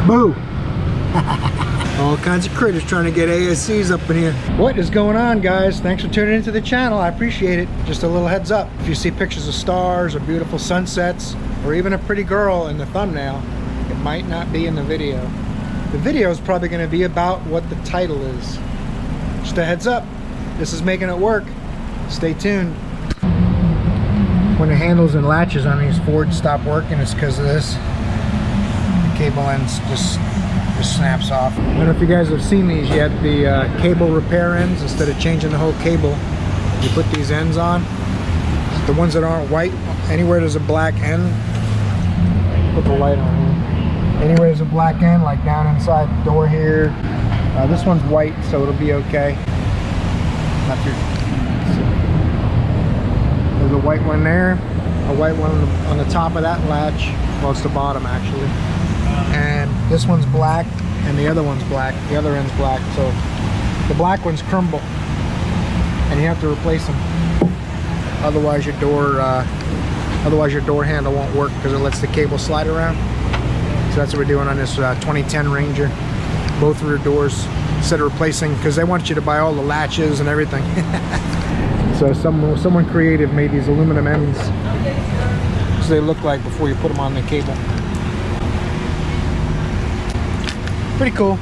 Boo! All kinds of critters trying to get ASCs up in here. What is going on, guys? Thanks for tuning into the channel. I appreciate it. Just a little heads up. If you see pictures of stars or beautiful sunsets or even a pretty girl in the thumbnail, it might not be in the video. The video is probably going to be about what the title is. Just a heads up. This is making it work. Stay tuned. When the handles and latches on these Fords stop working, it's because of this. The cable ends just snaps off. I don't know if you guys have seen these yet. The cable repair ends, instead of changing the whole cable, you put these ends on. The ones that aren't white, anywhere there's a black end, put the light on here. Anywhere there's a black end, like down inside the door here. This one's white, so it'll be okay. There's a white one there, a white one on the top of that latch. Well, it's the bottom actually. And this one's black, and the other one's black. The other end's black, so the black ones crumble, and you have to replace them. Otherwise, your door handle won't work because it lets the cable slide around. So that's what we're doing on this 2010 Ranger. Both rear doors, instead of replacing, because they want you to buy all the latches and everything. So someone creative made these aluminum ends so they look like before you put them on the cable. Pretty cool.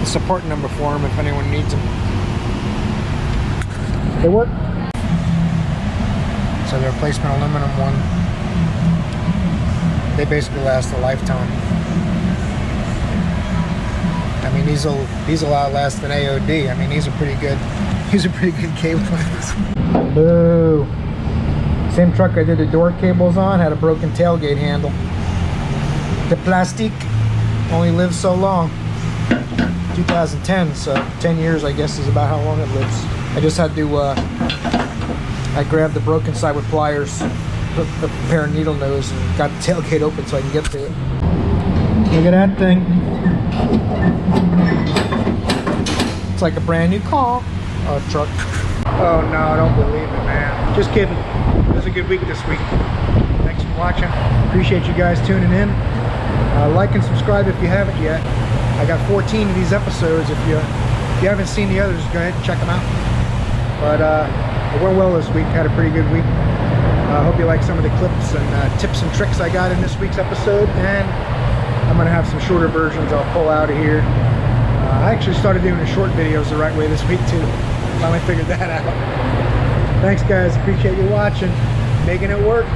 It's a part number for them if anyone needs them. They work. So the replacement aluminum one, they basically last a lifetime. I mean, these will outlast an AOD. I mean, these are pretty good. These are pretty good cable ones. Boo! Same truck I did the door cables on had a broken tailgate handle. The plastic only lives so long. 2010, so 10 years I guess is about how long it lives. I just had to, I grabbed the broken side with pliers, put a pair of needle nose, and got the tailgate open so I can get to it. Look at that thing. It's like a brand new car. Truck. Oh no, I don't believe it, man. Just kidding. It was a good week this week. Thanks for watching. Appreciate you guys tuning in. Like and subscribe if you haven't yet. I got 14 of these episodes. If you haven't seen the others, go ahead and check them out. But it went well this week. Had a pretty good week. I hope you like some of the clips and tips and tricks I got in this week's episode. And I'm gonna have some shorter versions I'll pull out of here. I actually started doing the short videos the right way this week too. Finally figured that out. Thanks guys, appreciate you watching. Making it work.